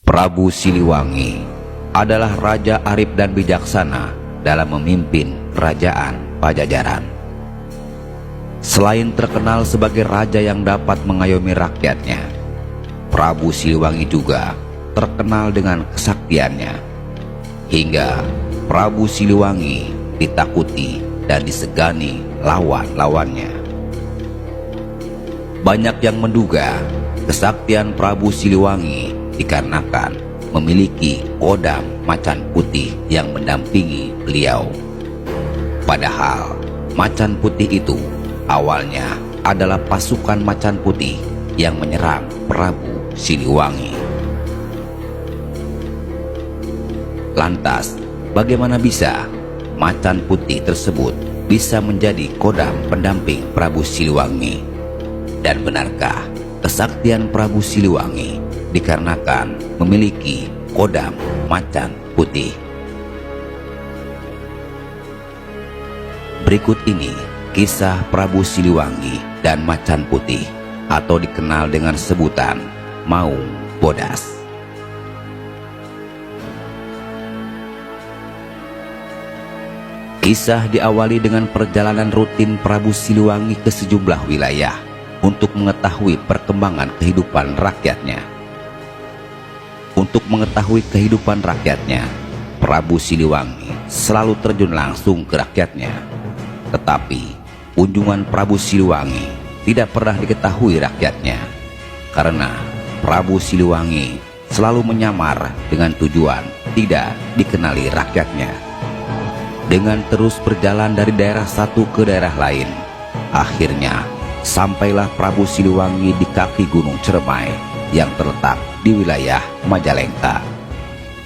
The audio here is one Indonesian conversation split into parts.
Prabu Siliwangi adalah raja arif dan bijaksana dalam memimpin kerajaan Pajajaran. Selain terkenal sebagai raja yang dapat mengayomi rakyatnya, Prabu Siliwangi juga terkenal dengan kesaktiannya, hingga Prabu Siliwangi ditakuti dan disegani lawan-lawannya. Banyak yang menduga kesaktian Prabu Siliwangi dikarenakan memiliki kodam macan putih yang mendampingi beliau. Padahal macan putih itu awalnya adalah pasukan macan putih yang menyerang Prabu Siliwangi. Lantas, bagaimana bisa macan putih tersebut bisa menjadi kodam pendamping Prabu Siliwangi? Dan benarkah kesaktian Prabu Siliwangi dikarenakan memiliki kodam macan putih? Berikut ini kisah Prabu Siliwangi dan macan putih, atau dikenal dengan sebutan Maung Bodas. Kisah diawali dengan perjalanan rutin Prabu Siliwangi ke sejumlah wilayah untuk mengetahui perkembangan kehidupan rakyatnya. Untuk mengetahui kehidupan rakyatnya, Prabu Siliwangi selalu terjun langsung ke rakyatnya. Tetapi kunjungan Prabu Siliwangi tidak pernah diketahui rakyatnya, karena Prabu Siliwangi selalu menyamar dengan tujuan tidak dikenali rakyatnya. Dengan terus berjalan dari daerah satu ke daerah lain, akhirnya sampailah Prabu Siliwangi di kaki Gunung Cermai yang terletak di wilayah Majalengka.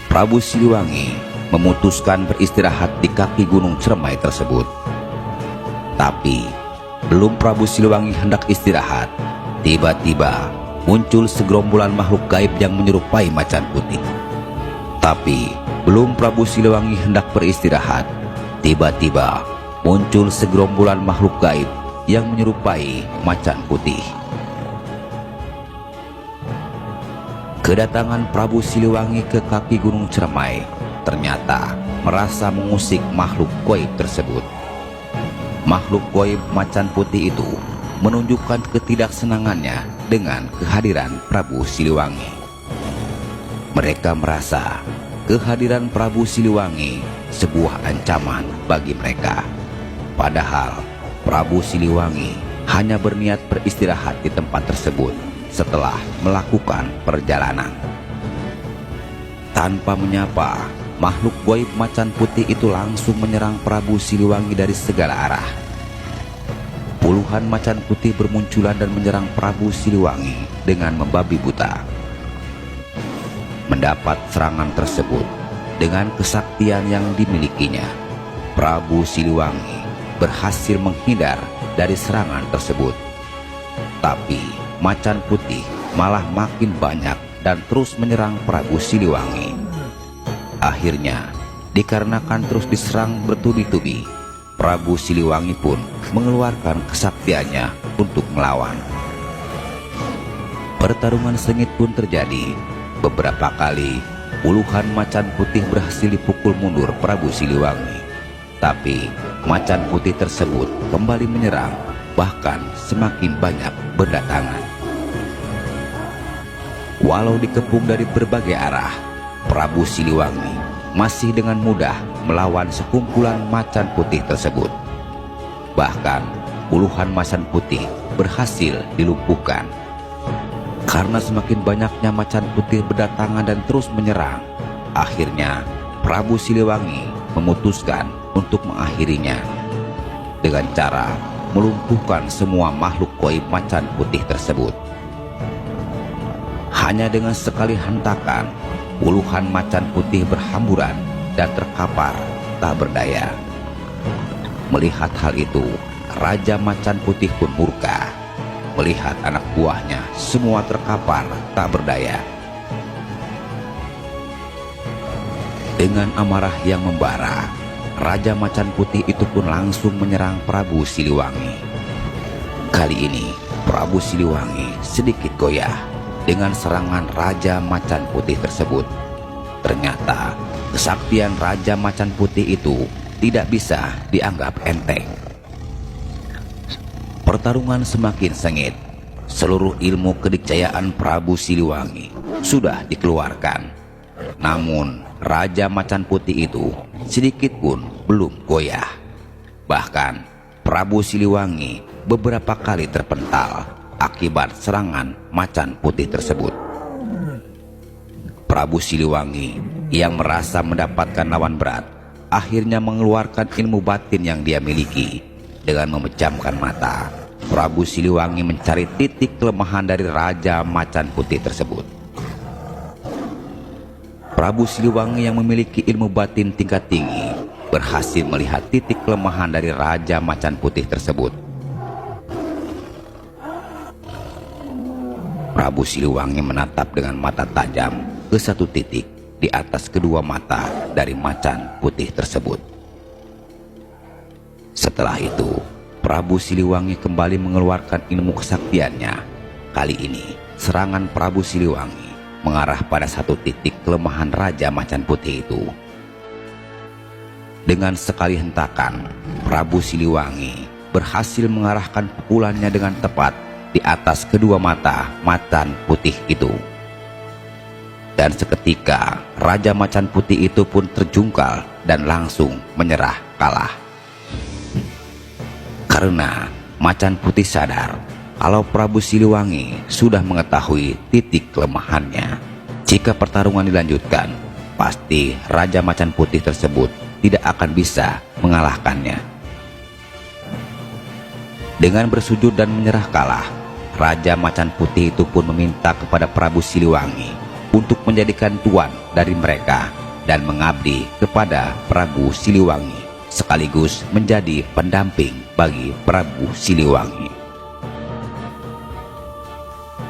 Prabu Siliwangi memutuskan beristirahat di kaki Gunung Cermai tersebut. Tapi belum Prabu Siliwangi hendak istirahat, tiba-tiba muncul segerombolan makhluk gaib yang menyerupai macan putih. Tapi belum Prabu Siliwangi hendak beristirahat, tiba-tiba muncul segerombolan makhluk gaib yang menyerupai macan putih. Kedatangan Prabu Siliwangi ke kaki Gunung Cermai ternyata merasa mengusik makhluk gaib tersebut. Makhluk gaib macan putih itu menunjukkan ketidaksenangannya dengan kehadiran Prabu Siliwangi. Mereka merasa kehadiran Prabu Siliwangi sebuah ancaman bagi mereka. Padahal Prabu Siliwangi hanya berniat beristirahat di tempat tersebut setelah melakukan perjalanan. Tanpa menyapa, makhluk gaib macan putih itu langsung menyerang Prabu Siliwangi dari segala arah. Puluhan macan putih bermunculan dan menyerang Prabu Siliwangi dengan membabi buta. Mendapat serangan tersebut dengan kesaktian yang dimilikinya, Prabu Siliwangi berhasil menghindar dari serangan tersebut. Tapi macan putih malah makin banyak dan terus menyerang Prabu Siliwangi. Akhirnya, dikarenakan terus diserang bertubi-tubi, Prabu Siliwangi pun mengeluarkan kesaktiannya untuk melawan. Pertarungan sengit pun terjadi. Beberapa kali puluhan macan putih berhasil dipukul mundur Prabu Siliwangi. Tapi macan putih tersebut kembali menyerang, bahkan semakin banyak berdatangan. Walau dikepung dari berbagai arah, Prabu Siliwangi masih dengan mudah melawan sekumpulan macan putih tersebut. Bahkan puluhan macan putih berhasil dilumpuhkan. Karena semakin banyaknya macan putih berdatangan dan terus menyerang, akhirnya Prabu Siliwangi memutuskan untuk mengakhirinya dengan cara melumpuhkan semua makhluk gaib macan putih tersebut. Hanya dengan sekali hentakan, puluhan macan putih berhamburan dan terkapar tak berdaya. Melihat hal itu, Raja Macan Putih pun murka. Melihat anak buahnya semua terkapar tak berdaya. Dengan amarah yang membara, Raja Macan Putih itu pun langsung menyerang Prabu Siliwangi. Kali ini Prabu Siliwangi sedikit goyah dengan serangan Raja Macan Putih tersebut. Ternyata kesaktian Raja Macan Putih itu tidak bisa dianggap enteng. Pertarungan semakin sengit. Seluruh ilmu kedikjayaan Prabu Siliwangi sudah dikeluarkan. Namun Raja Macan Putih itu sedikit pun belum goyah. Bahkan Prabu Siliwangi beberapa kali terpental akibat serangan Macan Putih tersebut. Prabu Siliwangi yang merasa mendapatkan lawan berat akhirnya mengeluarkan ilmu batin yang dia miliki. Dengan memejamkan mata, Prabu Siliwangi mencari titik kelemahan dari Raja Macan Putih tersebut. Prabu Siliwangi yang memiliki ilmu batin tingkat tinggi berhasil melihat titik kelemahan dari Raja Macan Putih tersebut. Prabu Siliwangi menatap dengan mata tajam ke satu titik di atas kedua mata dari Macan Putih tersebut. Setelah itu, Prabu Siliwangi kembali mengeluarkan ilmu kesaktiannya. Kali ini, serangan Prabu Siliwangi mengarah pada satu titik kelemahan Raja Macan Putih itu. Dengan sekali hentakan, Prabu Siliwangi berhasil mengarahkan pukulannya dengan tepat di atas kedua mata Macan Putih itu. Dan seketika Raja Macan Putih itu pun terjungkal dan langsung menyerah kalah. Karena Macan Putih sadar kalau Prabu Siliwangi sudah mengetahui titik kelemahannya. Jika pertarungan dilanjutkan, pasti Raja Macan Putih tersebut tidak akan bisa mengalahkannya. Dengan bersujud dan menyerah kalah, Raja Macan Putih itu pun meminta kepada Prabu Siliwangi untuk menjadikan tuan dari mereka dan mengabdi kepada Prabu Siliwangi, sekaligus menjadi pendamping bagi Prabu Siliwangi.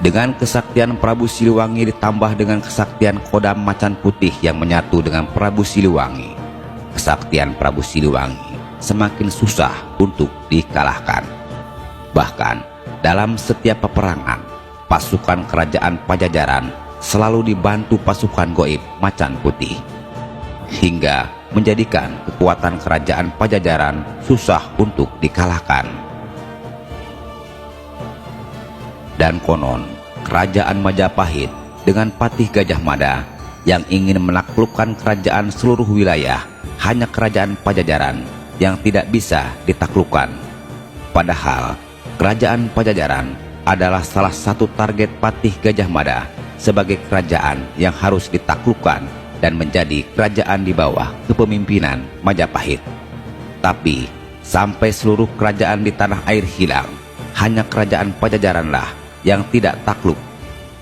Dengan kesaktian Prabu Siliwangi ditambah dengan kesaktian Kodam Macan Putih yang menyatu dengan Prabu Siliwangi, kesaktian Prabu Siliwangi semakin susah untuk dikalahkan. Bahkan dalam setiap peperangan, pasukan kerajaan Pajajaran selalu dibantu pasukan gaib Macan Putih, hingga menjadikan kekuatan kerajaan Pajajaran susah untuk dikalahkan. Dan konon, kerajaan Majapahit dengan Patih Gajah Mada yang ingin menaklukkan kerajaan seluruh wilayah, hanya kerajaan Pajajaran yang tidak bisa ditaklukkan. Padahal kerajaan Pajajaran adalah salah satu target Patih Gajah Mada sebagai kerajaan yang harus ditaklukkan dan menjadi kerajaan di bawah kepemimpinan Majapahit. Tapi sampai seluruh kerajaan di tanah air hilang, hanya kerajaan Pajajaranlah yang tidak takluk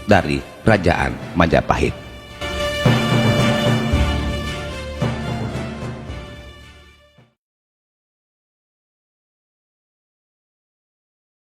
dari kerajaan Majapahit.